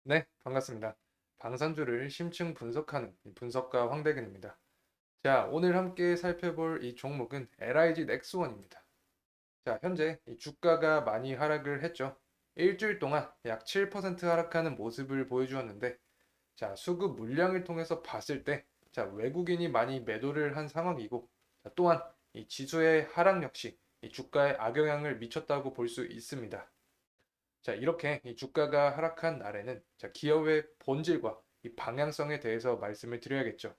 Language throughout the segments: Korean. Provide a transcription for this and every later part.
네, 반갑습니다. 방산주를 심층 분석하는 이 분석가 황대근입니다. 자, 오늘 함께 살펴볼 이 종목은 LIG 넥스원입니다. 자, 현재 이 주가가 많이 하락을 했죠. 일주일 동안 약 7% 하락하는 모습을 보여주었는데, 자, 수급 물량을 통해서 봤을 때, 자, 외국인이 많이 매도를 한 상황이고, 자, 또한 이 지수의 하락 역시 이 주가에 악영향을 미쳤다고 볼 수 있습니다. 자, 이렇게 이 주가가 하락한 날에는 자, 기업의 본질과 이 방향성에 대해서 말씀을 드려야겠죠.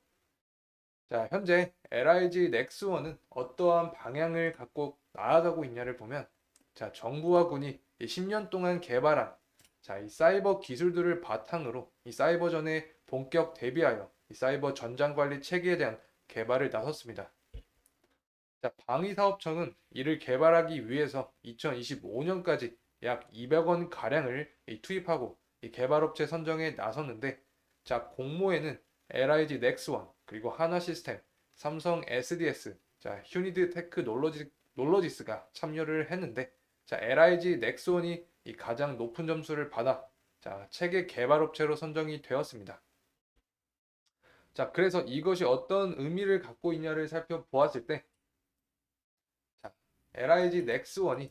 자, 현재 LIG 넥스원은 어떠한 방향을 갖고 나아가고 있냐를 보면 자, 정부와 군이 이 10년 동안 개발한 자, 이 사이버 기술들을 바탕으로 이 사이버전에 본격 대비하여 이 사이버 전장 관리 체계에 대한 개발을 나섰습니다. 자, 방위사업청은 이를 개발하기 위해서 2025년까지 약 200원 가량을 투입하고 이 개발업체 선정에 나섰는데, 자, 공모에는 LIG 넥스원, 그리고 하나시스템, 삼성 SDS, 자, 휴니드 테크놀로지스가 참여를 했는데, 자, LIG 넥스원이 이 가장 높은 점수를 받아 자, 체계 개발업체로 선정이 되었습니다. 자, 그래서 이것이 어떤 의미를 갖고 있냐를 살펴보았을 때, 자, LIG 넥스원이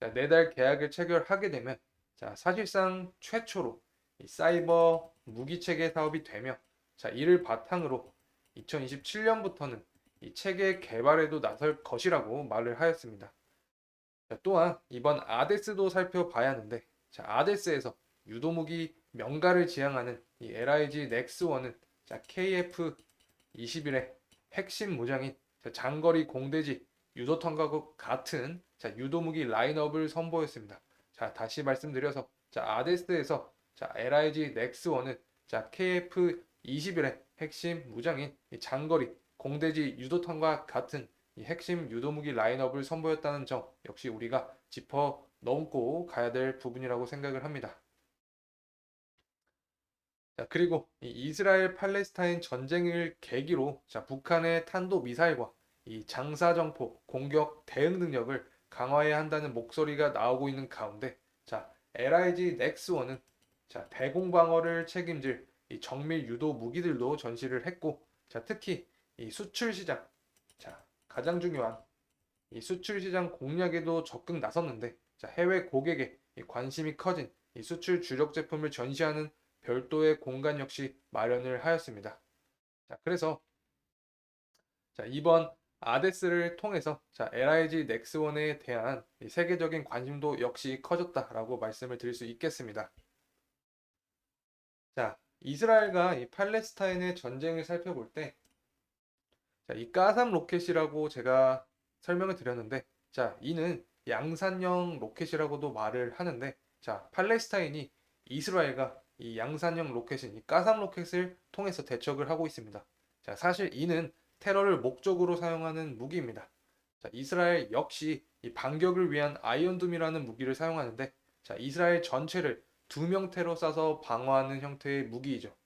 자, 4달 계약을 체결하게 되면 자, 사실상 최초로 이 사이버 무기 체계 사업이 되며 자, 이를 바탕으로 2027년부터는 이 체계 개발에도 나설 것이라고 말을 하였습니다. 자, 또한 이번 아데스도 살펴봐야 하는데 자, 아데스에서 유도무기 명가를 지향하는 이 LIG 넥스원은 자, KF-21의 핵심 무장인 자, 장거리 공대지 유도탄과 같은 자, 유도무기 라인업을 선보였습니다. 자, 다시 말씀드려서 자, 아데스에서 자, LIG 넥스원은 자, KF-21의 핵심 무장인 이 장거리 공대지 유도탄과 같은 이 핵심 유도무기 라인업을 선보였다는 점 역시 우리가 짚어 넘고 가야 될 부분이라고 생각을 합니다. 자, 그리고 이 이스라엘 팔레스타인 전쟁을 계기로 자, 북한의 탄도 미사일과 이 장사정포 공격 대응 능력을 강화해야 한다는 목소리가 나오고 있는 가운데 자, LIG 넥스원은 자, 대공방어를 책임질 이 정밀 유도 무기들도 전시를 했고 자, 특히 이 수출 시장 자, 가장 중요한 이 수출 시장 공략에도 적극 나섰는데 자, 해외 고객의 관심이 커진 이 수출 주력 제품을 전시하는 별도의 공간 역시 마련을 하였습니다. 자, 그래서 자, 이번 아데스를 통해서 자, LIG 넥스원에 대한 세계적인 관심도 역시 커졌다라고 말씀을 드릴 수 있겠습니다. 자, 이스라엘과 이 팔레스타인의 전쟁을 살펴볼 때 자, 이 가삼 로켓이라고 제가 설명을 드렸는데, 자, 이는 양산형 로켓이라고도 말을 하는데, 자, 팔레스타인이 이스라엘과 이 양산형 로켓인 이 가삼 로켓을 통해서 대적을 하고 있습니다. 자, 사실 이는 테러를 목적으로 사용하는 무기입니다. 자, 이스라엘 역시 이 반격을 위한 아이언둠이라는 무기를 사용하는데, 자, 이스라엘 전체를 2명 테러 쏴서 방어하는 형태의 무기이죠.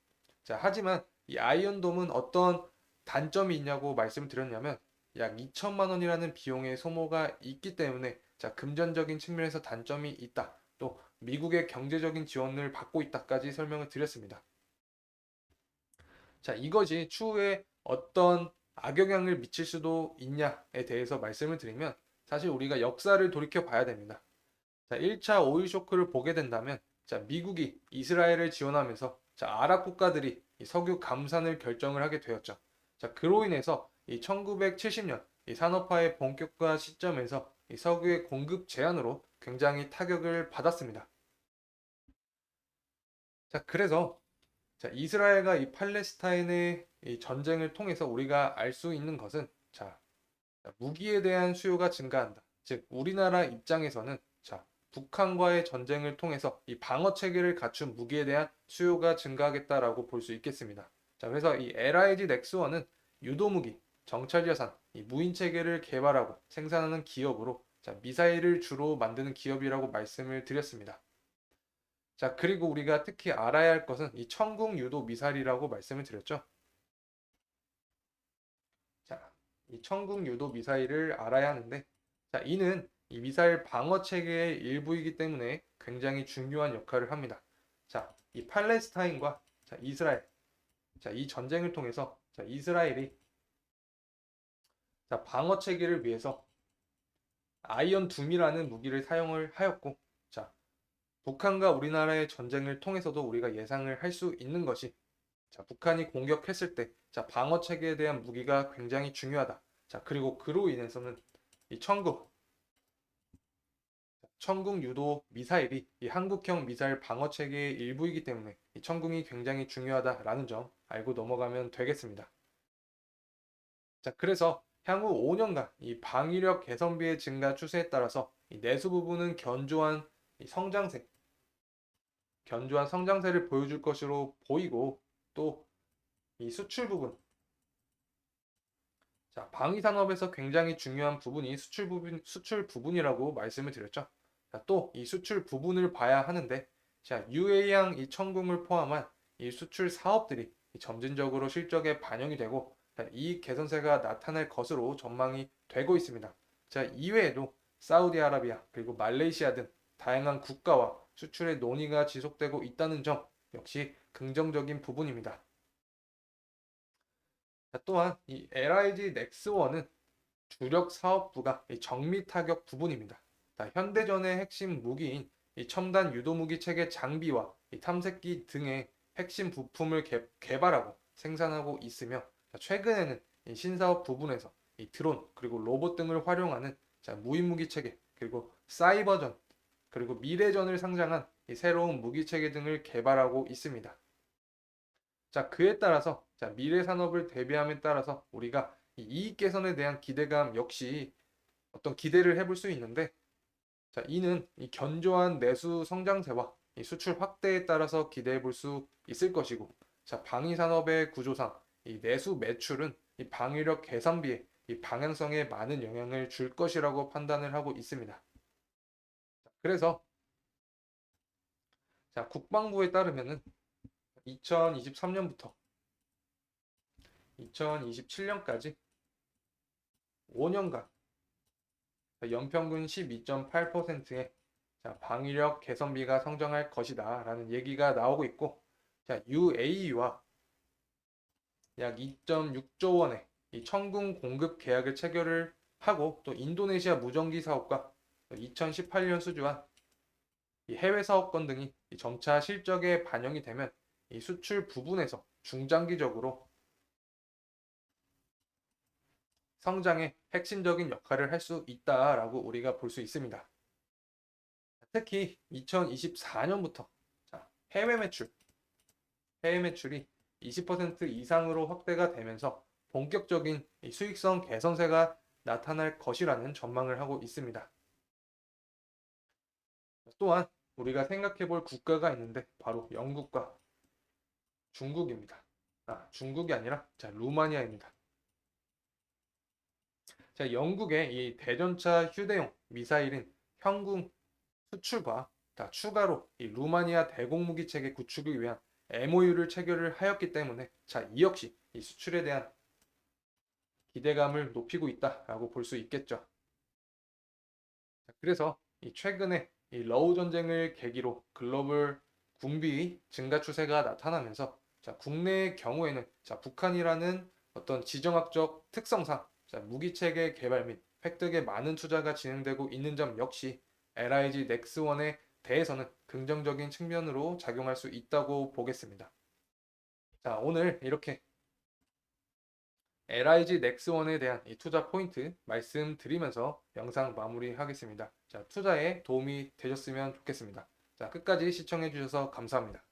자, 하지만 이 아이언돔은 어떤 단점이 있냐고 말씀드렸냐면 약 2천만 원이라는 비용의 소모가 있기 때문에 자, 금전적인 측면에서 단점이 있다. 또 미국의 경제적인 지원을 받고 있다까지 설명을 드렸습니다. 자, 이것이 추후에 어떤 악영향을 미칠 수도 있냐에 대해서 말씀을 드리면 사실 우리가 역사를 돌이켜 봐야 됩니다. 자, 1차 오일 쇼크를 보게 된다면 자, 미국이 이스라엘을 지원하면서 자, 아랍 국가들이 이 석유 감산을 결정을 하게 되었죠. 자, 그로 인해서 이 1970년 이 산업화의 본격화 시점에서 이 석유의 공급 제한으로 굉장히 타격을 받았습니다. 자, 그래서 자, 이스라엘과 이 팔레스타인의 이 전쟁을 통해서 우리가 알 수 있는 것은 자, 무기에 대한 수요가 증가한다. 즉, 우리나라 입장에서는 자, 북한과의 전쟁을 통해서 이 방어 체계를 갖춘 무기에 대한 수요가 증가하겠다라고 볼 수 있겠습니다. 자, 그래서 이 LIG 넥스원은 유도무기, 정찰자산, 이 무인 체계를 개발하고 생산하는 기업으로 자, 미사일을 주로 만드는 기업이라고 말씀을 드렸습니다. 자, 그리고 우리가 특히 알아야 할 것은 이 천궁 유도 미사일이라고 말씀을 드렸죠. 자, 이 천궁 유도 미사일을 알아야 하는데, 자, 이는 이 미사일 방어 체계의 일부이기 때문에 굉장히 중요한 역할을 합니다. 자, 이 팔레스타인과 자, 이스라엘, 자, 이 전쟁을 통해서 자, 이스라엘이 자, 방어 체계를 위해서 아이언 둠이라는 무기를 사용을 하였고, 자, 북한과 우리나라의 전쟁을 통해서도 우리가 예상을 할 수 있는 것이, 자, 북한이 공격했을 때, 자, 방어 체계에 대한 무기가 굉장히 중요하다. 자, 그리고 그로 인해서는 이 천궁 유도 미사일이 이 한국형 미사일 방어 체계의 일부이기 때문에 이 천궁이 굉장히 중요하다라는 점 알고 넘어가면 되겠습니다. 자, 그래서 향후 5년간 이 방위력 개선비의 증가 추세에 따라서 이 내수 부분은 이 성장세, 견조한 성장세를 보여줄 것으로 보이고, 또 이 수출 부분, 자, 방위 산업에서 굉장히 중요한 부분이 수출 부분이라고 말씀을 드렸죠. 자, 또 이 수출 부분을 봐야 하는데, 자, UA양 이 천궁을 포함한 이 수출 사업들이 점진적으로 실적에 반영이 되고, 자, 이익 개선세가 나타날 것으로 전망이 되고 있습니다. 자, 이외에도 사우디아라비아 그리고 말레이시아 등 다양한 국가와 수출의 논의가 지속되고 있다는 점 역시 긍정적인 부분입니다. 자, 또한 이 LIG 넥스원은 주력 사업부가 이 정밀 타격 부분입니다. 자, 현대전의 핵심 무기인 이 첨단 유도무기 체계 장비와 이 탐색기 등의 핵심 부품을 개발하고 생산하고 있으며, 자, 최근에는 이 신사업 부분에서 이 드론 그리고 로봇 등을 활용하는 자, 무인무기 체계 그리고 사이버전 그리고 미래전을 상장한 이 새로운 무기 체계 등을 개발하고 있습니다. 자, 그에 따라서 자, 미래 산업을 대비함에 따라서 우리가 이 이익 개선에 대한 기대감 역시 어떤 기대를 해볼 수 있는데, 자, 이는 이 견조한 내수 성장세와 이 수출 확대에 따라서 기대해 볼 수 있을 것이고, 자, 방위 산업의 구조상 이 내수 매출은 이 방위력 개선비에 이 방향성에 많은 영향을 줄 것이라고 판단을 하고 있습니다. 그래서 자, 국방부에 따르면은 2023년부터 2027년까지 5년간 연평균 12.8%의 방위력 개선비가 성장할 것이다 라는 얘기가 나오고 있고, 자, UAE와 약 2.6조 원의 이 천궁 공급 계약을 체결을 하고, 또 인도네시아 무전기 사업과 2018년 수주한 이 해외 사업권 등이 점차 실적에 반영이 되면 이 수출 부분에서 중장기적으로 성장의 핵심적인 역할을 할 수 있다라고 우리가 볼 수 있습니다. 특히 2024년부터 해외 매출이 20% 이상으로 확대가 되면서 본격적인 수익성 개선세가 나타날 것이라는 전망을 하고 있습니다. 또한 우리가 생각해 볼 국가가 있는데 바로 영국과 중국입니다. 중국이 아니라 루마니아입니다. 자, 영국의 이 대전차 휴대용 미사일인 현궁 수출과 추가로 이 루마니아 대공무기 체계 구축을 위한 MOU를 체결을 하였기 때문에, 자, 이 역시 이 수출에 대한 기대감을 높이고 있다라고 볼 수 있겠죠. 자, 그래서 이 최근에 이 러우 전쟁을 계기로 글로벌 군비 증가 추세가 나타나면서, 자, 국내의 경우에는 자, 북한이라는 어떤 지정학적 특성상 자, 무기 체계 개발 및 획득에 많은 투자가 진행되고 있는 점 역시 LIG 넥스원에 대해서는 긍정적인 측면으로 작용할 수 있다고 보겠습니다. 자, 오늘 이렇게 LIG 넥스원에 대한 이 투자 포인트 말씀드리면서 영상 마무리하겠습니다. 자, 투자에 도움이 되셨으면 좋겠습니다. 자, 끝까지 시청해 주셔서 감사합니다.